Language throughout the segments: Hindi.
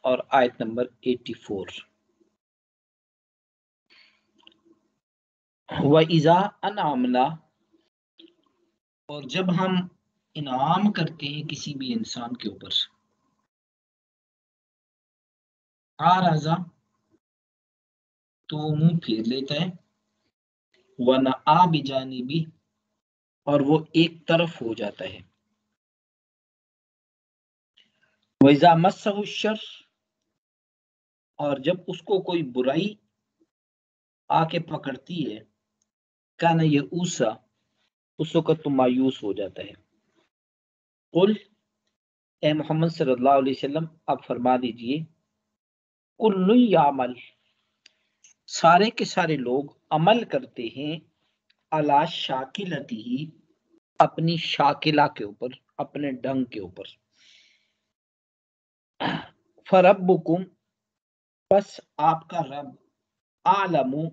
और आयत नंबर 84। व इज़ा अनअमना, और जब हम इनाम करते हैं किसी भी इंसान के ऊपर, आराजा, तो वो मुंह फेर लेता है, व न आ बिजानिबी, और वो एक तरफ हो जाता है, व इज़ा मस्सहु शर, और जब उसको कोई बुराई आके पकड़ती है, कान ये ऊसा, उस वक्त तो मायूस हो जाता है। कुल, ए मोहम्मद सल्लल्लाहु अलैहि वसल्लम, आप फरमा दीजिए, कुल्लु यामल, सारे के सारे लोग अमल करते हैं, अला शाकिलती ही, अपनी शाकिला के ऊपर, अपने ढंग के ऊपर। फरब्बुकुम, बस आपका रब, आलमु,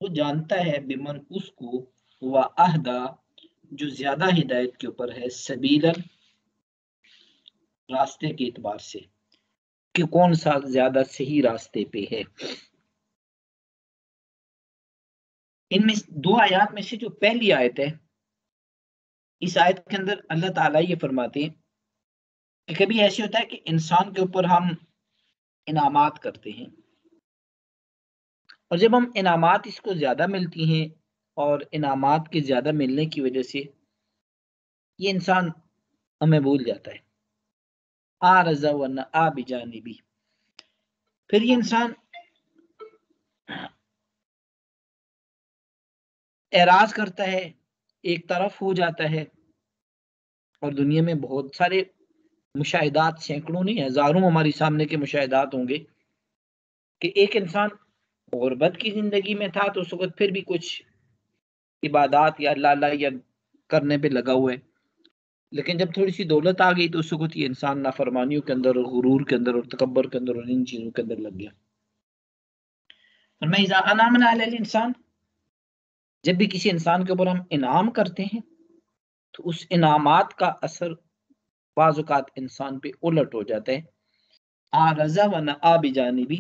वो जानता है, बिमन, उसको, व अहदा, जो ज्यादा हिदायत के ऊपर है, सबीलन, रास्ते के एतबार से, कि कौन सा ज्यादा सही रास्ते पे है। इनमें दो आयत में से जो पहली आयत है, इस आयत के अंदर अल्लाह ताला ये फरमाते हैं कि कभी ऐसे होता है कि इंसान के ऊपर हम इनामात करते हैं, और जब हम इनामात इसको ज्यादा मिलती हैं, और इनामात के ज्यादा मिलने की वजह से ये इंसान हमें भूल जाता है, आ रजा वरना आ बिजानिबी, फिर ये इंसान एराज करता है, एक तरफ हो जाता है। और दुनिया में बहुत सारे मुशाहिदात, सैकड़ों नहीं हजारों हमारे सामने के मुशाहिदात होंगे कि एक इंसान गुर्बत की जिंदगी में था, तो उस वक्त फिर भी कुछ इबादात या अल्लाह अल्लाह या करने पे लगा हुआ है, लेकिन जब थोड़ी सी दौलत आ गई तो उस वक्त ये इंसान नाफरमानियों के अंदर और गुरूर के अंदर और तकब्बर के अंदर और इन चीजों के अंदर लग गया। और मैं इज़ा अनामना अलल इंसान, जब भी किसी इंसान के ऊपर हम इनाम करते हैं, तो उस इनामात का असर बाज़ औक़ात इंसान पे उलट हो जाता है। आ रज़ा व न आ बिजानिबी,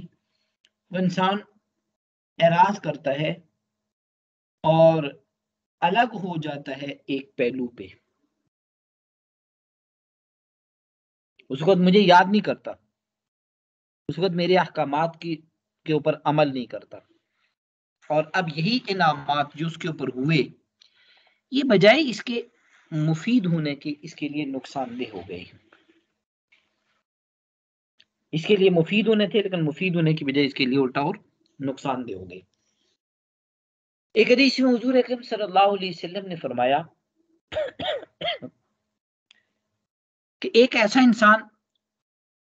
वो इंसान एराज करता है और अलग हो जाता है एक पहलू पे, उस वक्त मुझे याद नहीं करता, उस वक्त मेरे अहकामात की के ऊपर अमल नहीं करता। और अब यही इनामात जो उसके ऊपर हुए, ये बजाय इसके मुफीद होने के, इसके लिए नुकसानदेह हो गए। इसके लिए मुफीद होने थे, लेकिन मुफीद होने की बजाय इसके लिए उल्टा और नुकसानदेह हो गए। एक हदीस में हुजूर अकरम सल्लल्लाहु अलैहि वसल्लम ने फरमाया कि एक ऐसा इंसान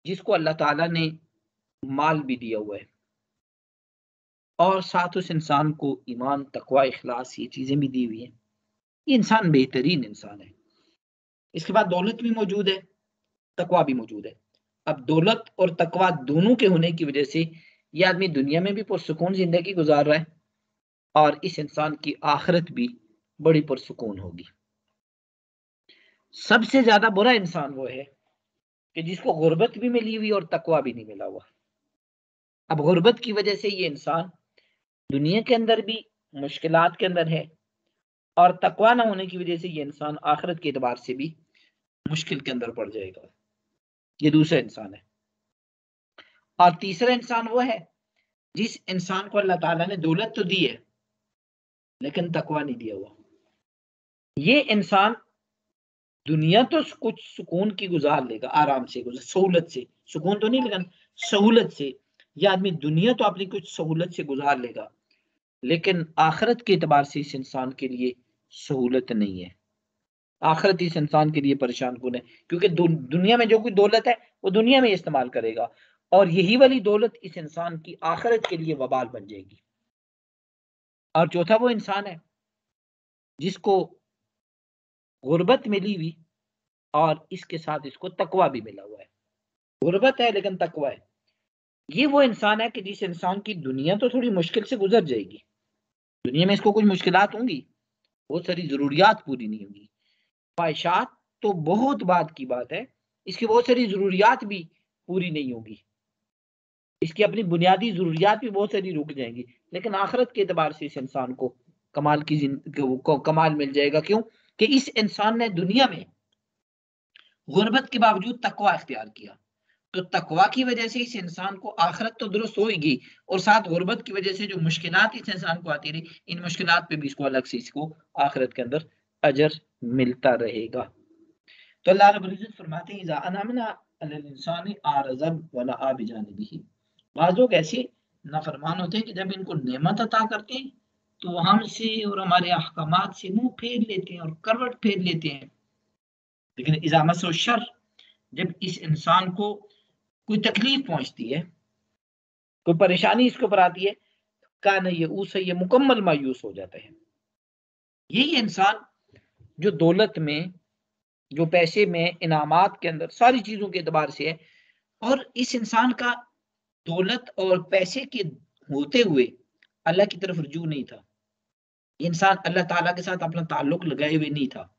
जिसको अल्लाह ताला ने माल भी दिया हुआ है, और साथ उस इंसान को ईमान, तकवा, इखलास, ये चीजें भी दी हुई हैं, ये इंसान बेहतरीन इंसान है। इसके बाद दौलत भी मौजूद है, तकवा भी मौजूद है। अब दौलत और तकवा दोनों के होने की वजह से ये आदमी दुनिया में भी पुरसुकून जिंदगी गुजार रहा है, और इस इंसान की आखिरत भी बड़ी पुरसुकून होगी। सबसे ज्यादा बुरा इंसान वो है कि जिसको गुर्बत भी मिली हुई और तकवा भी नहीं मिला हुआ। अब गुर्बत की वजह से ये इंसान दुनिया के अंदर भी मुश्किलात के अंदर है, और तकवा ना होने की वजह से ये इंसान आखिरत के एतबार से भी मुश्किल के अंदर पड़ जाएगा। ये दूसरा इंसान है। और तीसरा इंसान वो है जिस इंसान को अल्लाह ताला ने दौलत तो दी है, लेकिन तकवा नहीं दिया हुआ। ये इंसान दुनिया तो कुछ सुकून की गुजार लेगा, आराम से गुजार, सहूलत से, सुकून तो नहीं लेकिन सहूलत से। यह आदमी दुनिया तो अपनी कुछ सहूलत से गुजार लेगा, लेकिन आखिरत के एतबार से इस इंसान के लिए सहूलत नहीं है। आखिरत इस इंसान के लिए परेशान कुन है, क्योंकि दुनिया में जो कोई दौलत है वो दुनिया में इस्तेमाल करेगा, और यही वाली दौलत इस इंसान की आखिरत के लिए वबाल बन जाएगी। और चौथा वो इंसान है जिसको गुर्बत मिली हुई, और इसके साथ इसको तकवा भी मिला हुआ है। गुर्बत है लेकिन तकवा है। ये वो इंसान है कि जिस इंसान की दुनिया तो थोड़ी मुश्किल से गुजर जाएगी, दुनिया में इसको कुछ मुश्किलात होंगी, बहुत सारी जरूरियात पूरी नहीं होंगी, ख्वाहिशात तो बहुत बात की बात है, इसकी बहुत सारी जरूरियात भी पूरी नहीं होगी, इसकी अपनी बुनियादी जरूरियात भी बहुत सारी रुक जाएंगी, लेकिन आखिरत के एतबार से इस इंसान को कमाल की को कमाल मिल जाएगा। क्यों? कि इस इंसान ने दुनिया में गुर्बत के बावजूद तकवा इख्तियार किया, तो तकवा की वजह से इस इंसान को आखिरत तो दुरुस्त होगी, और साथ गुर्बत की वजह से जो मुश्किलात इस इंसान को आती रही, इन मुश्किलात पे भी इसको अलग से इसको आखिरत के अंदर अजर मिलता रहेगा। तो अल्लाह रब्बुल इज्जत फरमाते हैं इज़ा अनअमना अलल इंसानी आरज़ब व नआ बिजानिबिही। बाज़ लोग ऐसे नाफरमान होते हैं कि जब इनको नेमत अता करते हैं तो हमसे और हमारे अहकामात से मुंह फेर लेते हैं और करवट फेर लेते हैं। लेकिन इज़ा मस्सहु शर्र, जब इस इंसान को कोई तकलीफ पहुंचती है, कोई परेशानी इसके ऊपर आती है, कान यऊस, ये मुकम्मल मायूस हो जाता है। यही इंसान जो दौलत में, जो पैसे में, इनामात के अंदर, सारी चीजों के एतबार से है, और इस इंसान का दौलत और पैसे के होते हुए अल्लाह की तरफ रुजू नहीं था, इंसान अल्लाह ताला के साथ अपना ताल्लुक लगाए हुए नहीं था।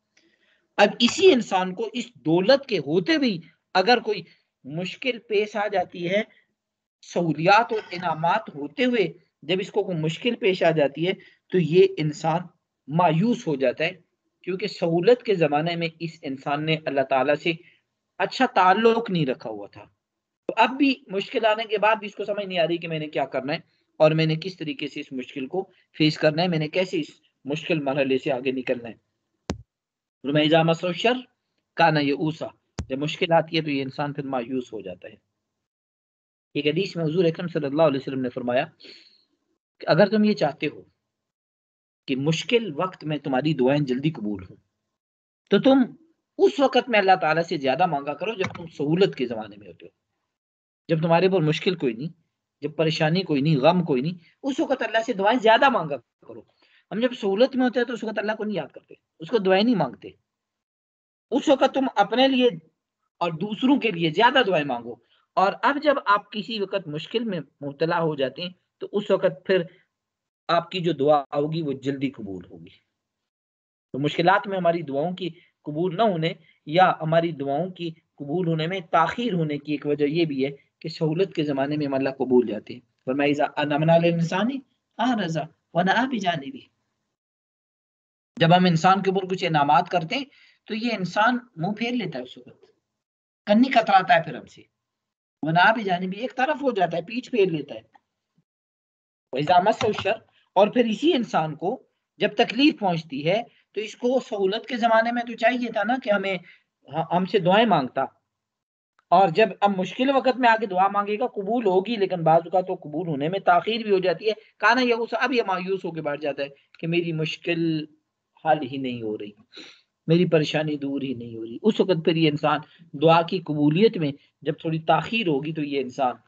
अब इसी इंसान को इस दौलत के होते भी अगर कोई मुश्किल पेश आ जाती है, सहूलियात और इनामात होते हुए जब इसको कोई मुश्किल पेश आ जाती है, तो ये इंसान मायूस हो जाता है, क्योंकि सहूलत के ज़माने में इस इंसान ने अल्लाह ताला से अच्छा ताल्लुक नहीं रखा हुआ था। तो अब भी मुश्किल आने के बाद भी इसको समझ नहीं आ रही कि मैंने क्या करना है और मैंने किस तरीके से इस मुश्किल को फेस करना है, मैंने कैसे इस मुश्किल मरहले से आगे निकलना है। शर काना यऊसा, जब मुश्किल आती है तो ये इंसान फिर मायूस हो जाता है। एक हदीस में हुजूर अकरम सल्लल्लाहु अलैहि वसल्लम ने फरमाया कि अगर तुम ये चाहते हो कि मुश्किल वक्त में तुम्हारी दुआएं जल्दी कबूल हो, तो तुम उस वक्त में अल्लाह ताला से ज्यादा मांगा करो जब तुम सहूलत के जमाने में होते हो, जब तुम्हारे ऊपर मुश्किल कोई नहीं, जब परेशानी कोई नहीं, गम कोई नहीं, उस वक्त अल्लाह से दुआएं ज्यादा मांगा करो। हम जब सहूलत में होते हैं तो उस वक्त अल्लाह को नहीं याद करते, उसको दुआएं नहीं मांगते। उस वक्त तुम अपने लिए और दूसरों के लिए ज्यादा दुआएं मांगो, और अब जब आप किसी वक्त मुश्किल में मुब्तला हो जाते हैं तो उस वक्त फिर आपकी जो दुआ होगी वो जल्दी कबूल होगी। तो मुश्किलात में हमारी दुआओं की कबूल न होने या हमारी दुआओं की कबूल होने में ताखीर होने की एक वजह यह भी है कि सहूलत के ज़माने में हम अल्लाह को भूल जाते हैं। फरमाया इज़ा अनअमना लिल इंसानी अरज़ा व नअ बिजानिबी, जब हम इंसान के ऊपर कुछ इनामात करते हैं तो ये इंसान मुंह फेर लेता है, उस वक्त कन्नी कतराता है, फिर हमसे व नअ बिजानिबी, एक तरफ हो जाता है, पीठ फेर लेता है। व इज़ा मस्सहु शर्र, और फिर इसी इंसान को जब तकलीफ पहुंचती है तो इसको सहूलत के ज़माने में तो चाहिए था ना कि हमें हमसे दुआएं मांगता, और जब अब मुश्किल वक़्त में आके दुआ माँगेगा कबूल होगी, लेकिन बाज़ औक़ात तो कबूल होने में ताख़ीर भी हो जाती है। काना यऊस, अब ये मायूस होके बैठ जाता है कि मेरी मुश्किल हल ही नहीं हो रही, मेरी परेशानी दूर ही नहीं हो रही। उस वक़्त फिर ये इंसान दुआ की कबूलियत में जब थोड़ी ताख़ीर होगी तो ये इंसान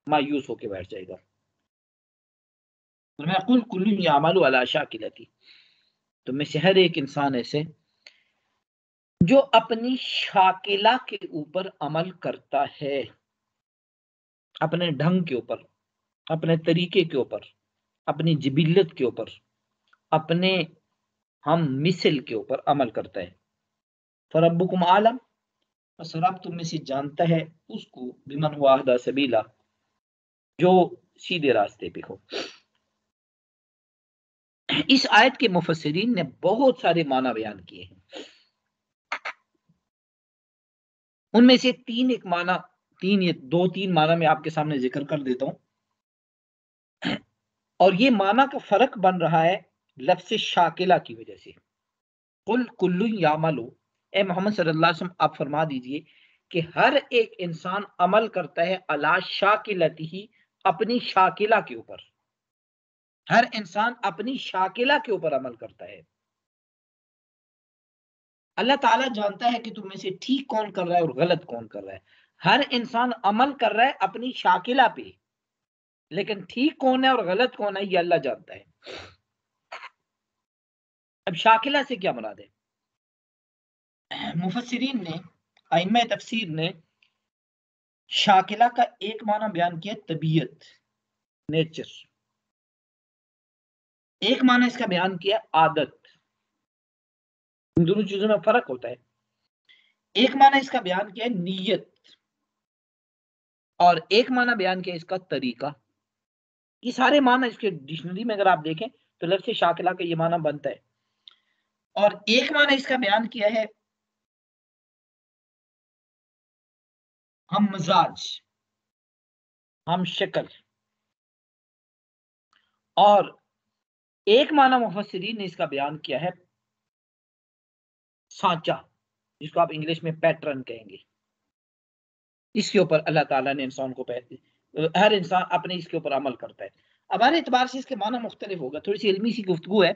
मायूस होके बैठ जाएगा। फरमाया कुल कुल्लुन यअमलु अला शाकिलती, तो में से हर एक इंसान ऐसे जो अपनी शाकिला के ऊपर अमल करता है, अपने ढंग के ऊपर, अपने तरीके के ऊपर, अपनी जिबिल्लत के ऊपर, अपने हम मिसल के ऊपर अमल करता है। फरब्बुकुम आलम, बस रब तुम में से जानता है उसको, बिमन वाहदा सबीला, जो सीधे रास्ते पे हो। इस आयत के मुफस्सिरीन ने बहुत सारे माना बयान किए हैं, उनमें से एक माना, दो तीन माना मैं आपके सामने जिक्र कर देता हूं, और ये माना का फर्क बन रहा है लफ्ज़ शाकिला की वजह से। कुल कुल्लु यामलु, ए मोहम्मद सल्लल्लाहु अलैहि वसल्लम आप फरमा दीजिए कि हर एक इंसान अमल करता है अला शाकिलतिही, अपनी शाकिला के ऊपर। हर इंसान अपनी शाकिला के ऊपर अमल करता है। अल्लाह ताला जानता है कि तुम में से ठीक कौन कर रहा है और गलत कौन कर रहा है। हर इंसान अमल कर रहा है अपनी शाकिला पे, लेकिन ठीक कौन है और गलत कौन है ये अल्लाह जानता है। अब शाकिला से क्या मुराद है? मुफस्सिरीन ने, अइम्मा तफसीर ने शाकिला का एक माना बयान किया तबीयत, नेचर। एक माना इसका बयान किया आदत। इन दोनों चीजों में फर्क होता है। एक माना इसका बयान किया नीयत, और एक माना बयान किया इसका तरीका। ये सारे माना इसके डिक्शनरी में अगर आप देखें तो लफ्ज़ शाकिला का ये माना बनता है। और एक माना इसका बयान किया है हम मजाज, हम शक्ल। और एक माना मुफस्सिरीन ने इसका बयान किया है सांचा, जिसको आप इंग्लिश में पैटर्न कहेंगे। इसके ऊपर अल्लाह ताला ने इंसान को हर इंसान अपने इसके ऊपर अमल करता है। हमारे एतबार से इसके माना मुख्तलिफ होगा, थोड़ी सी इल्मी सी गुफ्तगू है,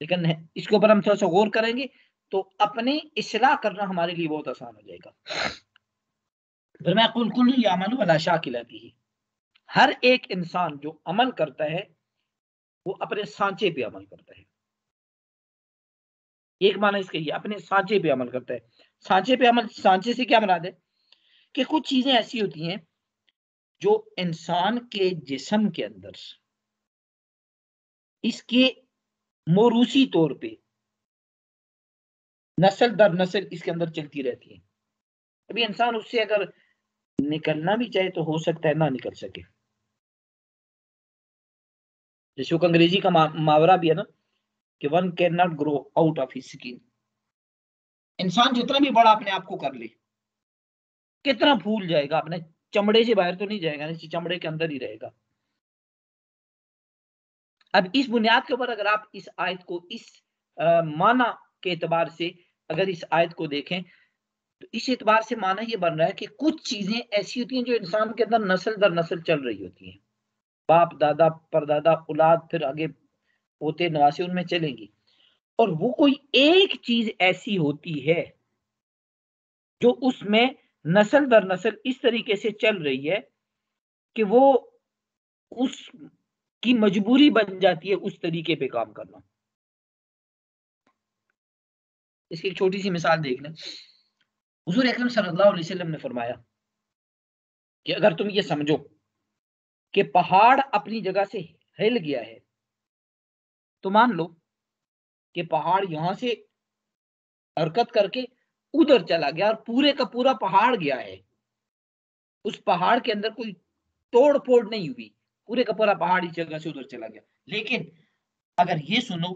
लेकिन इसके ऊपर हम थोड़ा सा गौर करेंगे तो अपनी इस्लाह करना हमारे लिए बहुत आसान हो जाएगा। फिर मैं कुल यामलु अला शाकिलतिही, हर एक इंसान जो अमल करता है वो अपने सांचे पे अमल करता है। एक माना इसका ये, अपने सांचे पे अमल करता है। सांचे पे अमल, सांचे से क्या मुराद है कि कुछ चीजें ऐसी होती हैं जो इंसान के जिस्म के अंदर इसके मोरूसी तौर पे नस्ल दर नस्ल इसके अंदर चलती रहती है। अभी इंसान उससे अगर निकलना भी चाहे तो हो सकता है ना निकल सके। जैसे वो अंग्रेजी का मुहावरा भी है ना कि one can not grow out of his skin. इंसान जितना भी बड़ा अपने आप को कर ले, कितना फूल जाएगा, अपने चमड़े से बाहर तो नहीं जाएगा, नहीं चमड़े के अंदर ही रहेगा। अब इस बुनियाद के ऊपर अगर आप इस आयत को इस माना के एतबार से अगर इस आयत को देखें तो इस एतबार से माना ये बन रहा है कि कुछ चीजें ऐसी होती हैं जो इंसान के अंदर नस्ल दर नस्ल चल रही होती हैं, बाप दादा परदादा औलाद फिर आगे पोते नवासे उनमें चलेंगी। और वो कोई एक चीज ऐसी होती है जो उसमें नस्ल दर नस्ल इस तरीके से चल रही है कि वो उसकी मजबूरी बन जाती है उस तरीके पे काम करना। इसकी एक छोटी सी मिसाल देख लें। हुजूर अकरम सल्लल्लाहु अलैहि वसल्लम ने फरमाया कि अगर तुम ये समझो कि पहाड़ अपनी जगह से हिल गया है तो मान लो कि पहाड़ यहां से हरकत करके उधर चला गया और पूरे का पूरा पहाड़ गया है। उस पहाड़ के अंदर कोई तोड़ फोड़ नहीं हुई, पूरे का पूरा पहाड़ इस जगह से उधर चला गया। लेकिन अगर ये सुनो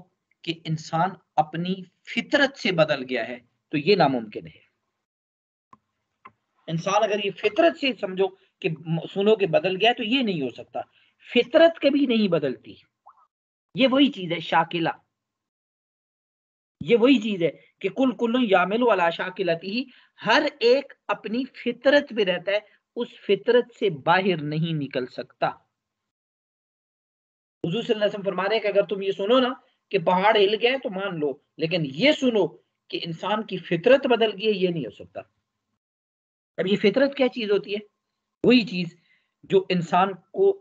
कि इंसान अपनी फितरत से बदल गया है तो ये नामुमकिन है। इंसान अगर ये फितरत से समझो कि सुनो कि बदल गया तो ये नहीं हो सकता। फितरत कभी नहीं बदलती। ये वही चीज है शाकिला, ये वही चीज है कि कुल यामिलु अला शाकिलतिही, हर एक अपनी फितरत पे रहता है, उस फितरत से बाहर नहीं निकल सकता। हुजूर सल्लल्लाहु अलैहि वसल्लम फरमा रहे हैं कि अगर तुम ये सुनो ना कि पहाड़ हिल गया है तो मान लो, लेकिन ये सुनो कि इंसान की फितरत बदल गई है, ये नहीं हो सकता। अब ये फितरत क्या चीज होती है? वही चीज जो इंसान को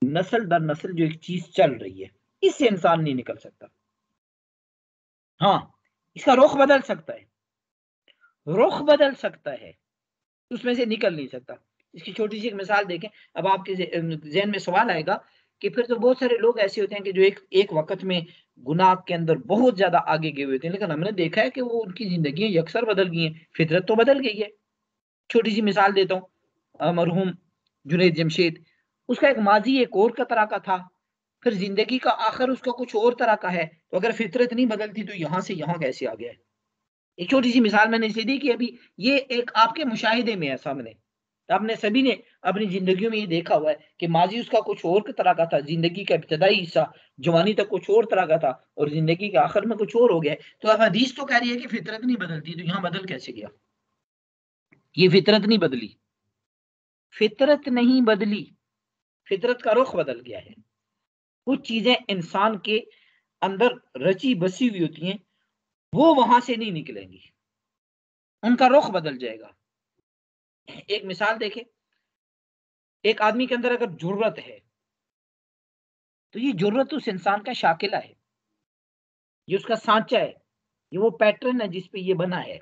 नस्ल दर नस्ल जो एक चीज चल रही है, इससे इंसान नहीं निकल सकता। हाँ, इसका रुख बदल सकता है, रुख बदल सकता है, उसमें से निकल नहीं सकता। इसकी छोटी सी एक मिसाल देखें। अब आपके ज़हन में सवाल आएगा कि फिर तो बहुत सारे लोग ऐसे होते हैं कि जो एक एक वक़्त में गुनाह के अंदर बहुत ज़्यादा आगे गए हुए थे, लेकिन हमने देखा है कि वो उनकी ज़िंदगियाँ यकसर बदल गई हैं, फितरत तो बदल गई है। छोटी सी मिसाल देता हूँ, मरहूम जुनैद जमशेद, उसका एक माज़ी एक और का तरह का था, फिर ज़िंदगी का आखिर उसका कुछ और तरह का है, तो अगर फितरत नहीं बदलती तो यहाँ से यहाँ कैसे आ गया है? एक छोटी सी मिसाल मैंने इसे दी कि अभी ये एक आपके मुशाहिदे में है सामने। आपने सभी ने अपनी जिंदगियों में ये देखा हुआ है कि माजी उसका कुछ और तरह का था, जिंदगी का इब्तदाई हिस्सा जवानी तक कुछ और तरह का था और जिंदगी के आखिर में कुछ और हो गया है। तो अब हदीस तो कह रही है कि फितरत नहीं बदलती, तो यहाँ बदल कैसे गया? ये फितरत नहीं बदली, फितरत नहीं बदली, फितरत का रुख बदल गया है। कुछ चीजें इंसान के अंदर रची बसी हुई होती हैं, वो वहां से नहीं निकलेंगी, उनका रुख बदल जाएगा। एक मिसाल देखें, एक आदमी के अंदर अगर जुर्रत है तो ये जुर्रत उस इंसान का शाकिला है, ये उसका सांचा है, ये वो पैटर्न है जिस पे ये बना है,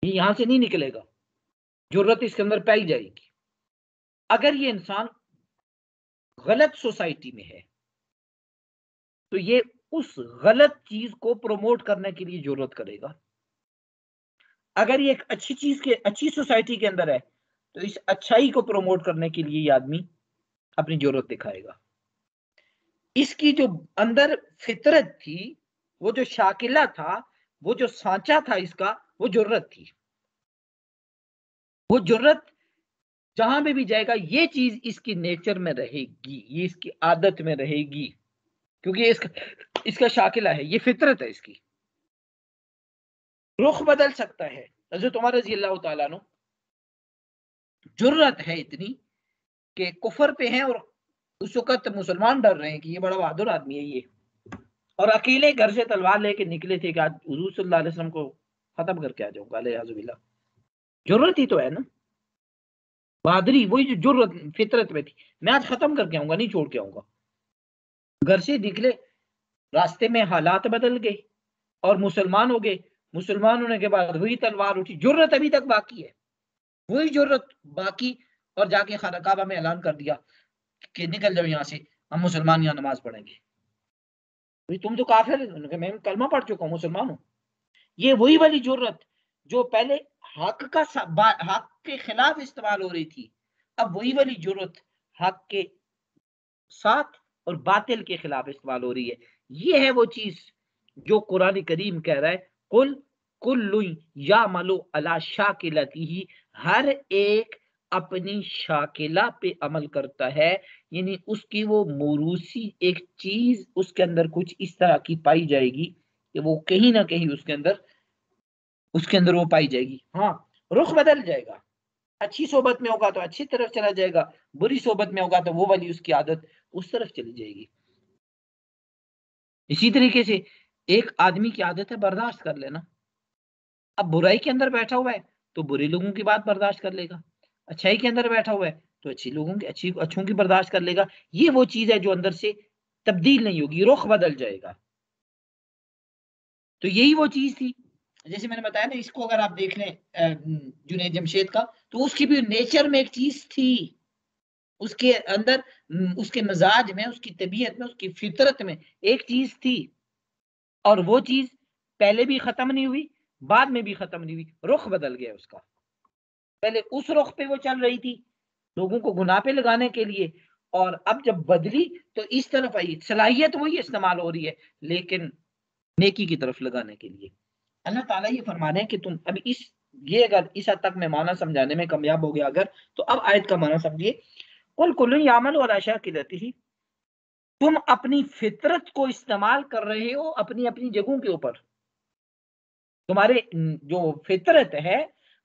ये यहां से नहीं निकलेगा, जुर्रत इसके अंदर पाई जाएगी। अगर ये इंसान गलत सोसाइटी में है तो ये उस गलत चीज को प्रमोट करने के लिए जुर्रत करेगा। अगर ये एक अच्छी चीज के अच्छी सोसाइटी के अंदर है तो इस अच्छाई को प्रमोट करने के लिए ये आदमी अपनी जरूरत दिखाएगा। इसकी जो अंदर फितरत थी, वो जो शाकिला था, वो जो सांचा था इसका, वो जरूरत थी। वो जरूरत जहां पे भी जाएगा ये चीज इसकी नेचर में रहेगी, ये इसकी आदत में रहेगी, क्योंकि इसका शाकिला है, ये फितरत है इसकी। रुख बदल सकता है। हज़रत उमर रज़ी अल्लाह तआला अन्हु जुर्रत है इतनी कि कुफर पे हैं और उस वक्त मुसलमान डर रहे हैं कि ये बड़ा बहादुर आदमी है ये, और अकेले घर से तलवार लेके निकले थे कि आज हुजूर सल्लल्लाहु अलैहि वसल्लम को खत्म करके आ जाऊंगा, अलैहिस्सलाम। जुर्रत ही तो है ना, बहादुरी, वही जो जुर्रत फितरत में थी, मैं आज खत्म करके आऊंगा, नहीं छोड़ के आऊंगा। घर से निकले, रास्ते में हालात बदल गए और मुसलमान हो गए। मुसलमान होने के बाद वही तलवार उठी, जुर्रत अभी तक बाकी है, वही जरूरत बाकी, और जाके खाना काबा में ऐलान कर दिया कि निकल जाओ यहाँ से, हम मुसलमान यहाँ नमाज पढ़ेंगे। भाई तुम तो काफिर, मैं कलमा पढ़ चुका हूँ, मुसलमान हूँ। ये वही वाली जरूरत जो पहले हक हक के खिलाफ इस्तेमाल हो रही थी, अब वही वाली जरूरत हक के साथ और बातिल के खिलाफ इस्तेमाल हो रही है। ये है वो चीज जो कुरान करीम कह रहा है, कुल कुल्लु यामलु अला शाकिलतिही, हर एक अपनी शाकिला पे अमल करता है, यानी उसकी वो मोरूसी एक चीज उसके अंदर कुछ इस तरह की पाई जाएगी कि वो कहीं ना कहीं उसके अंदर वो पाई जाएगी। हाँ, रुख बदल जाएगा, अच्छी सोबत में होगा तो अच्छी तरफ चला जाएगा, बुरी सोबत में होगा तो वो वाली उसकी आदत उस तरफ चली जाएगी। इसी तरीके से एक आदमी की आदत है बर्दाश्त कर लेना। अब बुराई के अंदर बैठा हुआ है तो बुरे लोगों की बात बर्दाश्त कर लेगा, अच्छाई के अंदर बैठा हुआ है तो अच्छों की बर्दाश्त कर लेगा। ये वो चीज है जो अंदर से तब्दील नहीं होगी, रुख बदल जाएगा। तो यही वो चीज थी, जैसे मैंने बताया ना, इसको अगर आप देख लें जुनैद जमशेद का, तो उसकी भी नेचर में एक चीज थी, उसके अंदर उसके मिजाज में, उसकी तबीयत में, उसकी फितरत में एक चीज थी, और वो चीज पहले भी खत्म नहीं हुई, बाद में भी खत्म नहीं हुई, रुख बदल गया उसका। पहले उस रुख पे वो चल रही थी लोगों को गुनाह पे लगाने के लिए, और अब जब बदली तो इस तरफ आई, सलाहियत वही इस्तेमाल हो रही है लेकिन नेकी की तरफ लगाने के लिए। अल्लाह ताला ये फरमा रहे हैं कि तुम अब ये अगर इस हद तक मैं माना समझाने में कामयाब हो गया अगर, तो अब आयत का माना समझिए। कुल कुल्लु यामलु अला शाकिलतिही, तुम अपनी फितरत को इस्तेमाल कर रहे हो अपनी अपनी जगहों के ऊपर। तुम्हारे जो फितरत है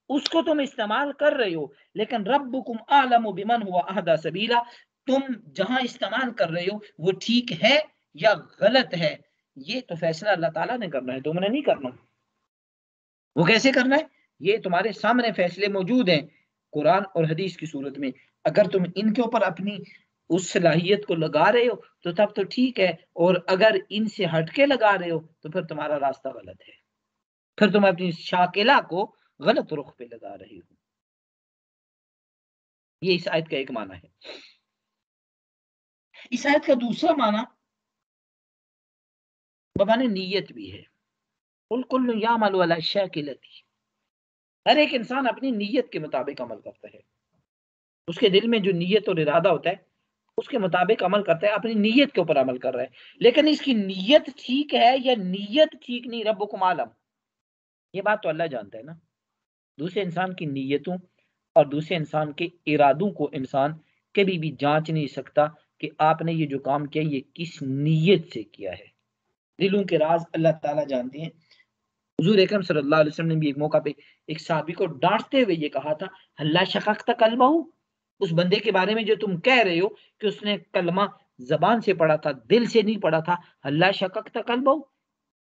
उसको तुम इस्तेमाल कर रहे हो, लेकिन रब्बुकुम आलमु बिमन हुआ अहदा सबीला, तुम जहां इस्तेमाल कर रहे हो वो ठीक है या गलत है, ये तो फैसला अल्लाह ताला ने करना है, तुमने नहीं करना। वो कैसे करना है, ये तुम्हारे सामने फैसले मौजूद हैं कुरान और हदीस की सूरत में। अगर तुम इनके ऊपर अपनी उस सलाहियत को लगा रहे हो तो तब तो ठीक है, और अगर इनसे हटके लगा रहे हो तो फिर तुम्हारा रास्ता गलत है, फिर तुम अपनी शाकिला को गलत रुख पे लगा रहे हो। ये इस आयत का एक माना है। इस आयत का दूसरा माना बमाने नीयत भी है। कुल कुल्लु यामलु अला शाकिलती, हर एक इंसान अपनी नीयत के मुताबिक अमल करता है, उसके दिल में जो नीयत और इरादा होता है उसके मुताबिक अमल करता है, अपनी नीयत के ऊपर अमल कर रहा है। लेकिन इसकी नीयत ठीक है या नीयत ठीक नहीं, रब्बुकुम आलम, ये बात तो अल्लाह जानता है ना। दूसरे इंसान की नीयतों और दूसरे इंसान के इरादों को इंसान कभी भी जांच नहीं सकता कि आपने ये जो काम किया ये किस नीयत से किया है। दिलों के राज अल्लाह ताला जानते हैं। हुजूर अकरम सल्लल्लाहु अलैहि वसल्लम ने भी एक मौका पे एक साहबी को डांटते हुए ये कहा था, हल्ला शक़क़्त क़ल्बहू, उस बंदे के बारे में जो तुम कह रहे हो कि उसने कलमा जबान से पढ़ा था, दिल से नहीं पढ़ा था, हल्ला शक़क़्त क़ल्बहू,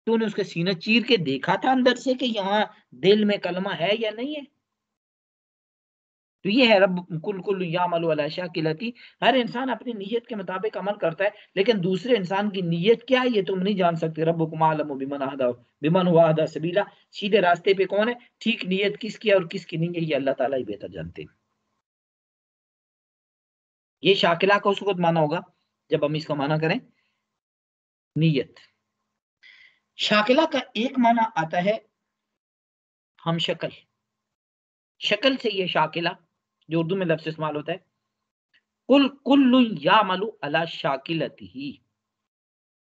तूने उसके सीना चीर के देखा था अंदर से कि यहाँ दिल में कलमा है या नहीं है। तो ये है रब कुल कुल यामलु अला शाकिलती, हर इंसान अपनी नीयत के मुताबिक अमल करता है, लेकिन दूसरे इंसान की नीयत क्या है ये तुम नहीं जान सकते। रब्बुकुम आलमु बिमन हुवा अहदा सबीला, सीधे रास्ते पे कौन है, ठीक नीयत किसकी है और किसकी नहीं है, ये अल्लाह ताला ही बेहतर जानते हैं। ये शाकिला का उस वक्त माना होगा जब हम इसका माना करें नीयत। शाकिला का एक माना आता है हम शक्ल, शक्ल से ये शाकिला जो उर्दू में लफ्ज़ इस्तेमाल होता है, कुल कुल्लु यामलु अला शाकिलतिही,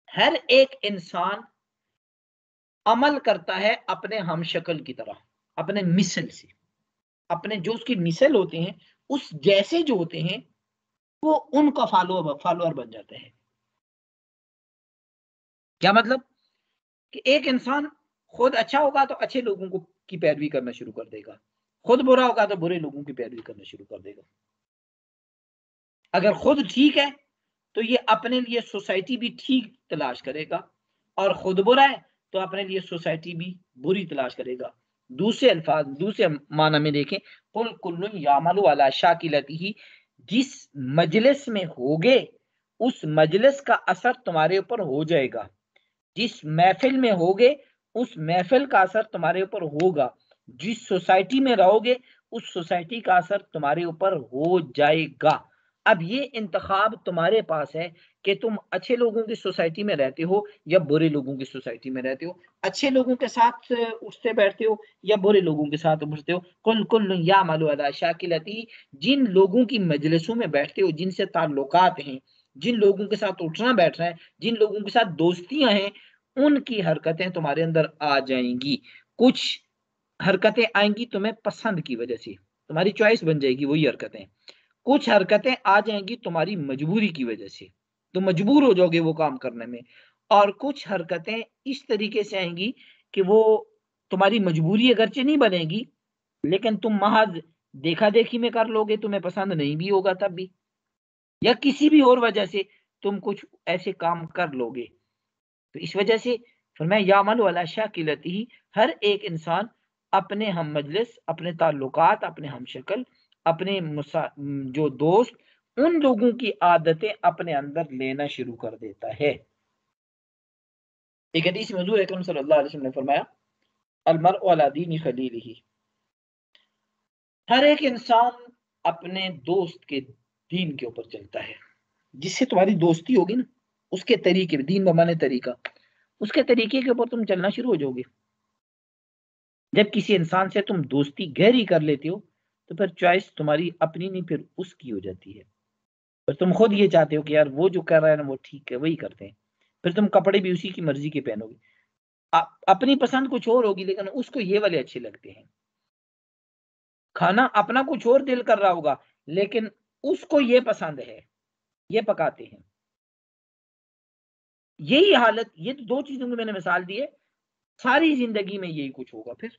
हर एक इंसान अमल करता है अपने हमशक्ल की तरह, अपने मिसल से, अपने जो उसकी मिसल होते हैं उस जैसे जो होते हैं वो उनका फॉलोअर बन जाते हैं। क्या मतलब कि एक इंसान खुद अच्छा होगा तो अच्छे लोगों को की पैरवी करना शुरू कर देगा, खुद बुरा होगा तो बुरे लोगों की पैरवी करना शुरू कर देगा। अगर खुद ठीक है तो ये अपने लिए सोसाइटी भी ठीक तलाश करेगा, और खुद बुरा है तो अपने लिए सोसाइटी भी बुरी तलाश करेगा। दूसरे अल्फाज, दूसरे माना में देखें, कुल कुल्लुन यामलु अला शाकिलतिही, जिस मजलिस में होगे उस मजलिस का असर तुम्हारे ऊपर हो जाएगा, जिस महफिल में होगे उस महफिल का असर तुम्हारे ऊपर होगा, जिस सोसाइटी में रहोगे उस सोसाइटी का असर तुम्हारे ऊपर हो जाएगा। अब ये इंतखाब तुम्हारे पास है कि तुम अच्छे लोगों की सोसाइटी में रहते हो या बुरे लोगों की सोसाइटी में रहते हो, अच्छे लोगों के साथ उठते बैठते हो या बुरे लोगों के साथ उठते हो। कुल कुल यामलु अला शाकिलती, जिन लोगों की मजलिसों में बैठते हो, जिनसे ताल्लुकात हैं, जिन लोगों के साथ उठना बैठना है, जिन लोगों के साथ दोस्तियां हैं, उनकी हरकतें तुम्हारे अंदर आ जाएंगी। कुछ हरकतें आएंगी तुम्हें पसंद की वजह से, तुम्हारी चॉइस बन जाएगी वही हरकतें। कुछ हरकतें आ जाएंगी तुम्हारी मजबूरी की वजह से, तुम मजबूर हो जाओगे वो काम करने में। और कुछ हरकतें इस तरीके से आएंगी कि वो तुम्हारी मजबूरी अगरचे नहीं बनेगी, लेकिन तुम महज देखा देखी में कर लोगे, तुम्हें पसंद नहीं भी होगा तब भी, या किसी भी और वजह से तुम कुछ ऐसे काम कर लोगे। तो इस वजह से फरमाया यामल वाला शाकिलती ही, हर एक इंसान अपने हम मजलिस, अपने ताल्लुकात, अपने हम शक्ल, अपने जो दोस्त, उन लोगों की आदतें अपने अंदर लेना शुरू कर देता है। एक हदीस में हुजूर अकरम सल्लल्लाहु अलैहि वसल्लम ने फरमाया, अलमरउ अला दीनी खलीलिही, हर एक इंसान अपने दोस्त के दीन के ऊपर चलता है। जिससे तुम्हारी दोस्ती होगी ना, उसके तरीके, दीन बमाने तरीका, उसके तरीके के ऊपर तुम चलना शुरू हो जाओगे। जब किसी इंसान से तुम दोस्ती गहरी कर लेते हो तो फिर चॉइस तुम्हारी अपनी नहीं, फिर उसकी हो जाती है। फिर तुम खुद ये चाहते हो कि यार वो जो कर रहा है ना वो ठीक है, वही करते हैं। फिर तुम कपड़े भी उसी की मर्जी के पहनोगे। अपनी पसंद कुछ और होगी लेकिन उसको ये वाले अच्छे लगते हैं। खाना अपना कुछ और दिल कर रहा होगा लेकिन उसको ये पसंद है, ये पकाते हैं। यही हालत, ये तो दो चीजों की मैंने मिसाल दी है, सारी जिंदगी में यही कुछ होगा। फिर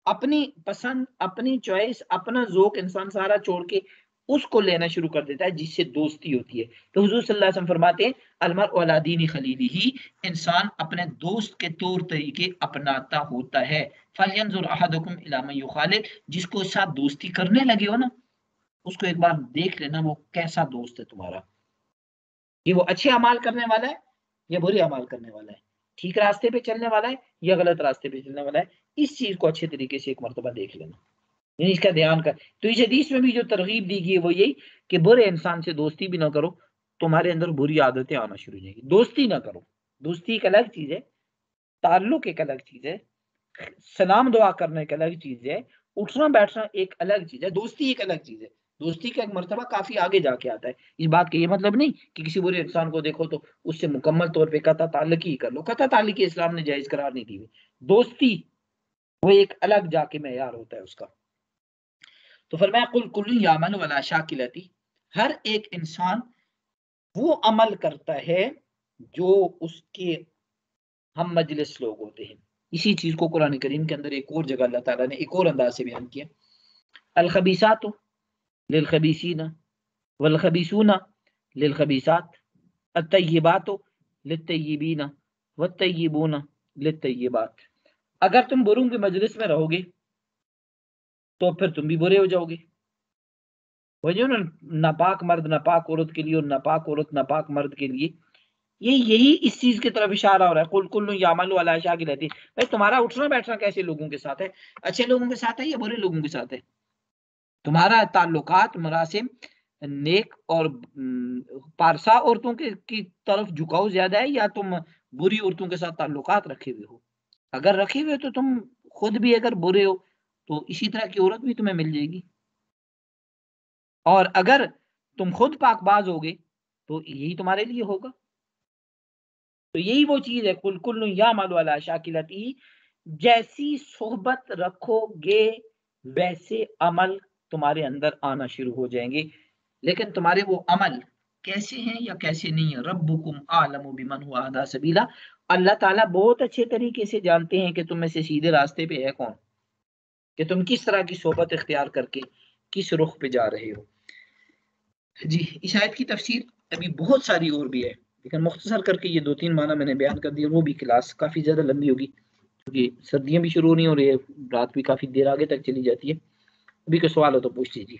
अपनी पसंद, अपनी चॉइस, अपना ज़ोक इंसान सारा छोड़ के उसको लेना शुरू कर देता है जिससे दोस्ती होती है। तो हुजूर सल्लल्लाहु अलैहि वसल्लम फरमाते हैं, अलमरउ अला दीनी खलीलिही, इंसान अपने दोस्त के तौर तरीके अपनाता होता है। फलयंजुर अहदुकुम इला मन युखालिल, जिसको साथ दोस्ती करने लगे हो ना, उसको एक बार देख लेना वो कैसा दोस्त है तुम्हारा, कि वो अच्छे अमाल करने वाला है या बुरे अमाल करने वाला है, ठीक रास्ते पे चलने वाला है या गलत रास्ते पे चलने वाला है। इस चीज को अच्छे तरीके से एक मर्तबा देख लेना, यानी इसका ध्यान कर। तो इस हदीस में भी जो तरगीब दी गई है वो यही कि बुरे इंसान से दोस्ती भी ना करो, तुम्हारे अंदर बुरी आदतें आना शुरू हो जाएगी। दोस्ती ना करो, दोस्ती एक अलग चीज है, ताल्लुक एक अलग चीज है, सलाम दुआ करना एक अलग चीज है, उठना बैठना एक अलग चीज है, दोस्ती एक अलग चीज है। दोस्ती का एक मर्तबा काफी आगे जाके आता है। इस बात का ये मतलब नहीं कि किसी बुरे इंसान को देखो तो उससे मुकम्मल तौर पे कता ताल्लुक ही कर लो, कता ताल्लुक इस्लाम ने जायज करार नहीं दी हुई। दोस्ती वो एक अलग जाके मेयार होता है उसका। तो फरमाया कुल कुल्लु यामल वला शाकिलती, हर एक इंसान वो अमल करता है जो उसके हम मजलिस लोग होते हैं। इसी चीज को कुरान करीम के अंदर एक और जगह अल्लाह ताला ने एक और अंदाज से बयान किया, अल खबीसातु लिल खबीसीना वल खबीसूना लिल खबीसात, अत तय्यिबातु लित तय्यिबीना वत तय्यिबूना लित तय्यिबात। अगर तुम बुरों की मजलिस में रहोगे तो फिर तुम भी बुरे हो जाओगे। वही ना, नापाक मर्द नापाक औरत के लिए और नापाक औरत नापाक मर्द के लिए, ये यही इस चीज की तरफ इशारा हो रहा है। कुल कुल्लु यामलु अला शाकिलती, भाई तुम्हारा उठना बैठना कैसे लोगों के साथ है, अच्छे लोगों के साथ है या बुरे लोगों के साथ है? तुम्हारा ताल्लुकात मुनासिब नेक और पारसा औरतों के की तरफ झुकाव ज्यादा है, या तुम बुरी औरतों के साथ ताल्लुकात रखे हुए हो? अगर रखे हुए तो तुम खुद भी अगर बुरे हो तो इसी तरह की औरत भी तुम्हें मिल जाएगी। और अगर तुम खुद पाकबाज होगे तो यही तुम्हारे लिए होगा। तो यही वो चीज है, कुल कुल्लु यामलु अला शाकिलती, जैसी सोहबत रखोगे वैसे अमल तुम्हारे अंदर आना शुरू हो जाएंगे। लेकिन तुम्हारे वो अमल कैसे हैं या कैसे नहीं है, रब्बुकुम आलमु बिमन हुआ अहदा सबीला, अल्लाह ताला बहुत अच्छे तरीके से जानते हैं कि तुम में से सीधे रास्ते पे है कौन, कि तुम किस तरह की सोहबत इख्तियार करके किस रुख पे जा रहे हो। जी, इस आयत की तफसीर अभी बहुत सारी और भी है, लेकिन मुख्तसर करके ये 2-3 माना मैंने बयान कर दिया। वो भी क्लास काफ़ी ज़्यादा लंबी होगी क्योंकि सर्दियाँ भी शुरू नहीं हो रही है, रात भी काफ़ी देर आगे तक चली जाती है। अभी कोई सवाल हो तो पूछ लीजिए।